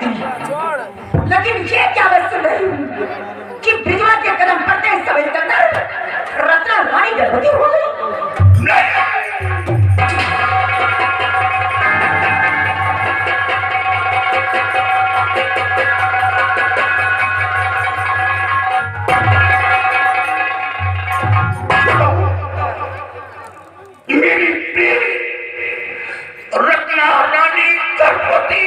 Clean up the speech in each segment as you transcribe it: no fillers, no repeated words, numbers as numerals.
सकती, लेकिन ये क्या मैं सुन रही हूँ कि बिजवा के कदम पड़ते ही समय तक रत्ना रानी गर्भवती हो गई। मेरी प्रिय रत्ना रानी गर्भवती,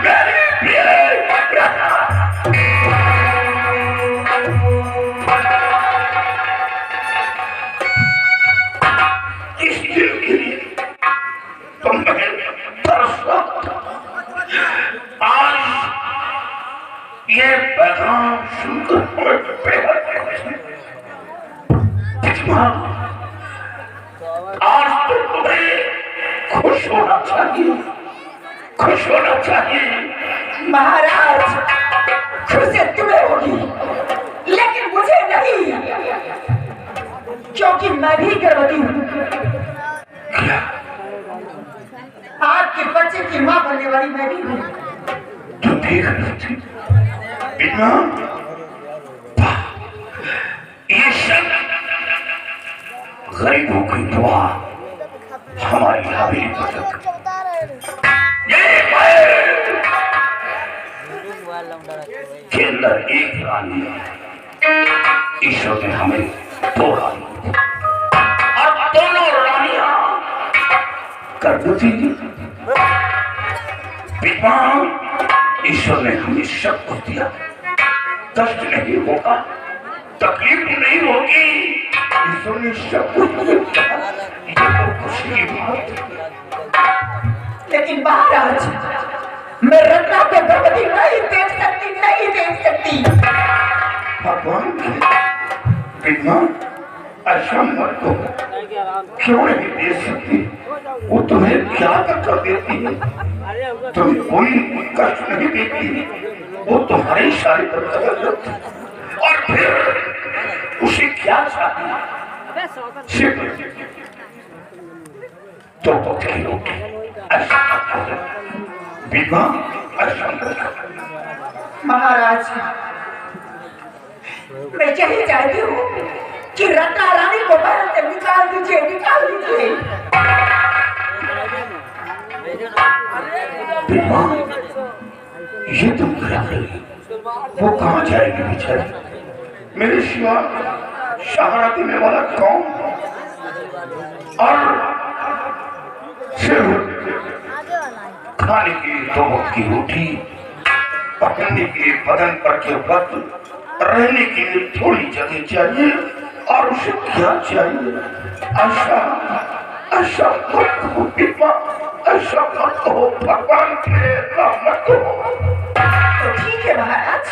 मेरी प्रिय रत्ना। इस दिन के लिए तो मैं तरस रहा था। आज ये पैगाम सुनकर मैं बेहद खुश हूं। आज तो तुम्हें खुश होना चाहिए, खुश होना चाहिए। महाराज, खुशी तुम्हें होगी लेकिन मुझे नहीं, क्योंकि मैं भी गर्भवती हूँ। क्या? आपके बच्चे की माँ बनने वाली मैं भी हूँ। तुम देख रही थी बिना? ये सब गरीबों की दुआ हमारी हवेली पर के अंदर एक रानी, ईश्वर ने हमें दो रानी और दोनों रानियां गर्भवती विद्वान। ईश्वर ने हमें सब कुछ दिया, कष्ट नहीं होगा, तकलीफ नहीं होगी। ईश्वर ने सब कुछ दिया, ये तो खुशी की बात। लेकिन महाराज, मैं रत्ना को गर्भवती नहीं देख सकती, नहीं देख सकती। भगवान विद्वान ऐसा मत हो, क्यों नहीं दे सकती? वो तुम्हें क्या कर देती है? तुम्हें कोई कष्ट नहीं देती, वो तुम्हारी सारी करती। और फिर उसे क्या चाहिए? सिर्फ तो की रोटी। ऐसा विद्वान ऐसा महाराज, मैं यही चाहती हूँ कि रत्ना रानी को बाहर से निकाल दीजिए, निकाल दीजिए। विद्वान, ये तुम क्या करेगी? वो कहाँ जाएगी बेचारी? मेरे सिवा सहारा देने वाला कौन? और सिर्फ खाने के लिए दो वक्त की रोटी, पकड़ने के लिए बदन पर के वक्त, रहने के लिए थोड़ी जगह चाहिए, और उसे क्या चाहिए? ऐसा ऐसा मत हो विद्वान, ऐसा मत हो। भगवान के मत हो। तो ठीक है महाराज,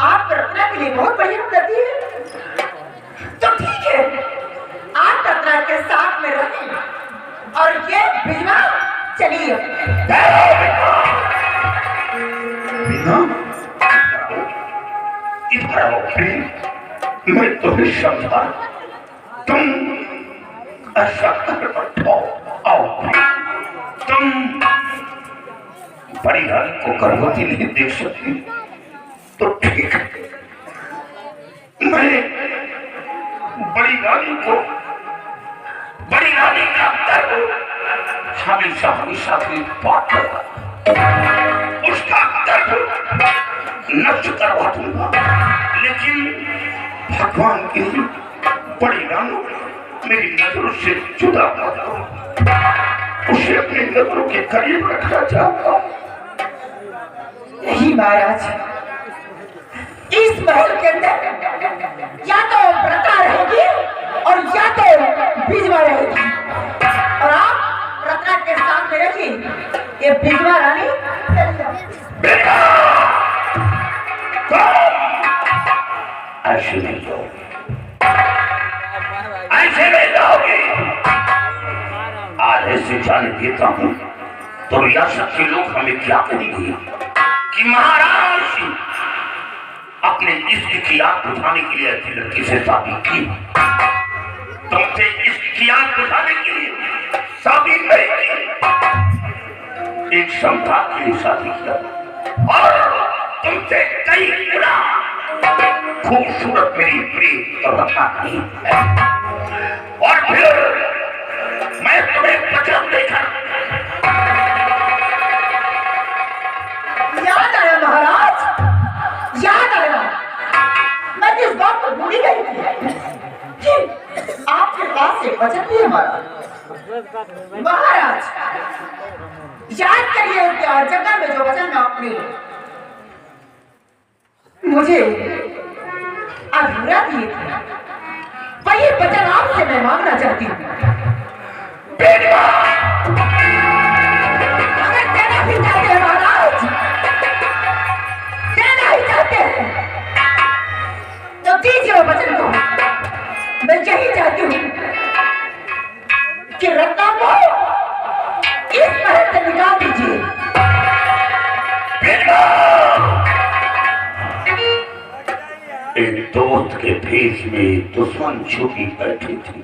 आप रत्ना के लिए बहुत बढ़िया करती है, तो ठीक है, आप रत्ना के साथ में रहें और ये बिजवा चलिए। इधर आओ प्रेम, मैं तुम्हें समझा। तुम ऐसा कर बैठो, आओ। तुम बड़ी रानी को गर्भवती नहीं देख सकती, तो ठीक है, मैं बड़ी रानी को, बड़ी रानी का गर्भ हमेशा हमेशा की बात होगा, उसका गर्भ नष्ट करवा दूंगा। लेकिन भगवान की बड़ी रानी मेरी नजरों से जुदा कर दो, उसे अपनी नजरों के करीब रखना चाहता हूं। नहीं महाराज, इस महल के अंदर या तो प्रथा रहेगी और या तो बिजवा रहेगी, और आप रत्ना के साथ में रहिए। ये बिजवा रानी बेटा, ऐसे नहीं जाओगे, ऐसे नहीं जाओगे। आज ऐसे जाने देता हूं तो रियासत के लोग हमें क्या कहेंगे कि महाराज अपने इश्क की आग बुझाने के लिए ऐसी लड़की से शादी की। तुमसे इश्क की आग बुझाने के लिए शादी नहीं की, एक समता के लिए शादी किया और तुमसे कई गुना खूबसूरत मेरी प्रिय और रत्ना नहीं है। और फिर मैं तुम्हें वचन देकर याद आया महाराज, याद आया। मैं इस बात को भूल ही गई थी कि आपके पास एक वचन भी है महाराज। याद करिए क्या जगह में जो वचन आपने मुझे अधूरा दिए थे, वही वचन आपसे मैं मांगना चाहती हूँ। अगर देना भी चाहते हैं महाराज, देना ही चाहते हैं तो दीजिए वो वचन को। मैं यही चाहती हूँ कि रत्ना को इस महल से निकाल दीजिए। एक दोस्त के भेष में दुश्मन छुपी बैठी थी।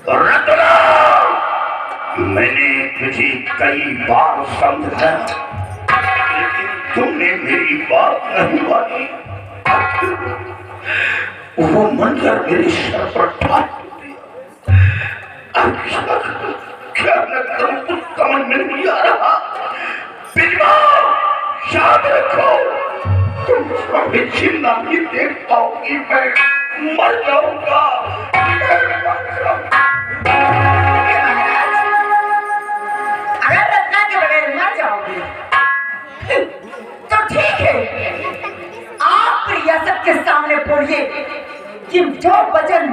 रत्ना, मैंने तुझे कई बार समझाया लेकिन तुमने मेरी बात नहीं मानी। वो मंजर मेरे सर पर ठाट दिया। क्या मैं करूं कुछ समझ में नहीं आ रहा। बिजवा, याद रखो तुम कभी जिंदा नहीं देख पाओगी। मैं मर जाऊंगा। अगर रत्ना के बगैर मर जाओगे तो ठीक है, आप रियासत के सामने बोलिए कि जो वचन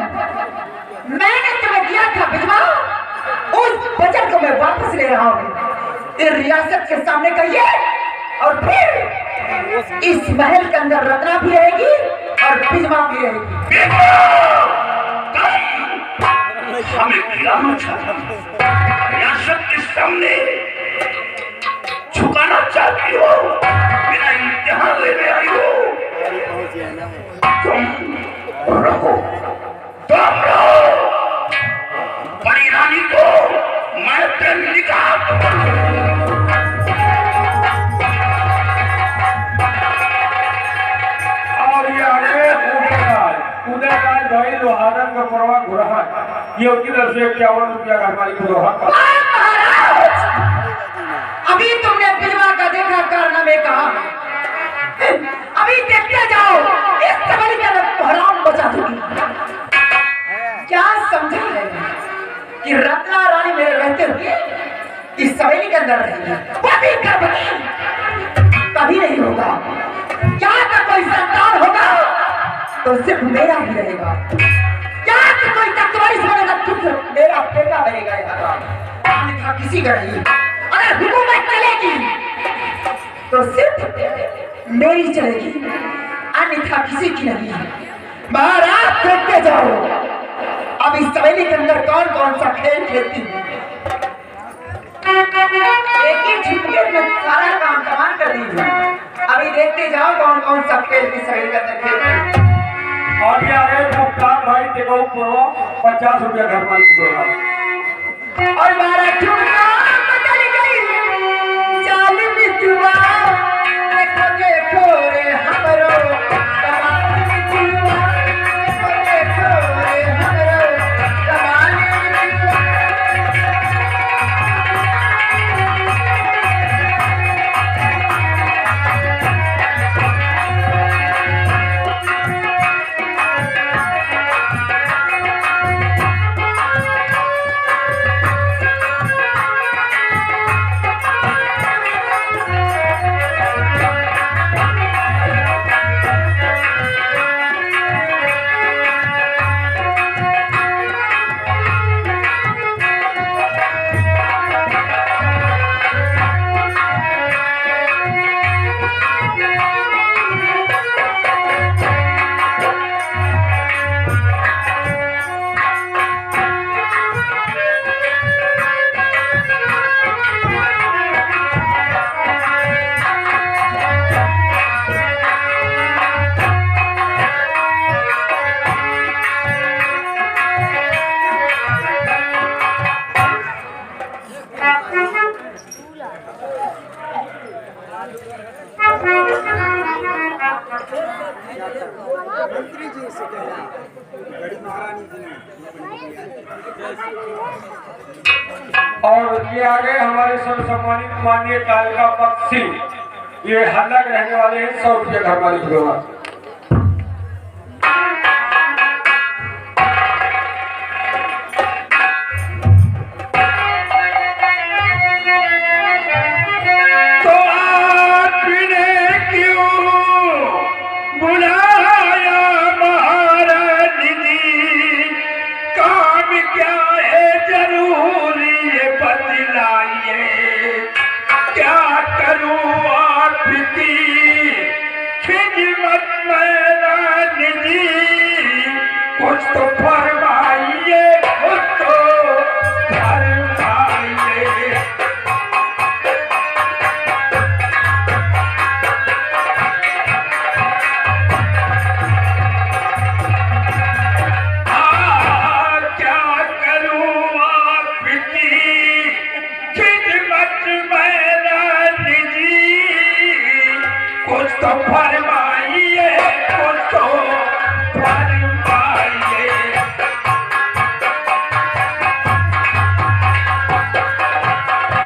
मैंने तुम्हें दिया था बिजवा, उस वचन को मैं वापस ले रहा हूँ। इस रियासत के सामने कहिए और फिर इस महल के अंदर रत्ना भी रहेगी और बिजवा भी रहेगी। हमें गिराना चाहती, रियासत के सामने झुकाना चाहती हो, मेरा इम्तिहान लेने आई हो। तुम रहो, तुम रहो। बड़ी रानी को मैं तेरे निकाल लोहारन का परवा घुरा ये उनकी तरफ से 51 रुपया का हमारी लोहा का। अभी तुमने बिजवा का देखा कारनामे कहा, अभी देखते जाओ इस सबरी का हराम बचा दूंगी। क्या समझा है कि रत्ना रानी मेरे रहते हुए इस सवेली के अंदर रहेगी, वो भी कभी नहीं होगा। यहाँ का कोई संतान होगा तो सिर्फ मेरा ही रहेगा। यहाँ का कोई तत्वाइस बनेगा तो सिर्फ मेरा बेटा बनेगा। यहाँ किसी का नहीं। अगर हुकूमत चलेगी तो सिर्फ मेरी चलेगी, अन्यथा किसी की नहीं। महाराज देखते जाओ अब इस सवेली के अंदर कौन कौन सा खेल खेलती हूँ। एक ही झुटके में सारा काम तमाम कर दीजिए। अभी देखते जाओ कौन कौन सा खेल इस सवेली के अंदर खेलती हूँ। और ये आगे कप्तान भाई देखो पूर्व 50 रुपया घर मालिक दोगा और 12 ठुमका बदल गई चाल बिजुआ। देखो देखो रे हमरो कमाल बिजुआ। देखो देखो रे हमरो कमाल बिजुआ। जी से कहना बड़ी महारानी जी और ये आगे हमारे सब सम्मानित माननीय कालिका पक्षी ये हल्ला के रहने वाले हैं 100 रुपया घर मालिक होगा। तो आपने क्यों बुलाया महारानी जी, काम क्या है जरूरी ये बतलाइए, क्या करूं आपकी खिदमत में रानी जी, कुछ तो फरमाइए, कुछ तो फरमाइए। क्या करूं आपकी खिदमत में रानी जी, कुछ तो फरमा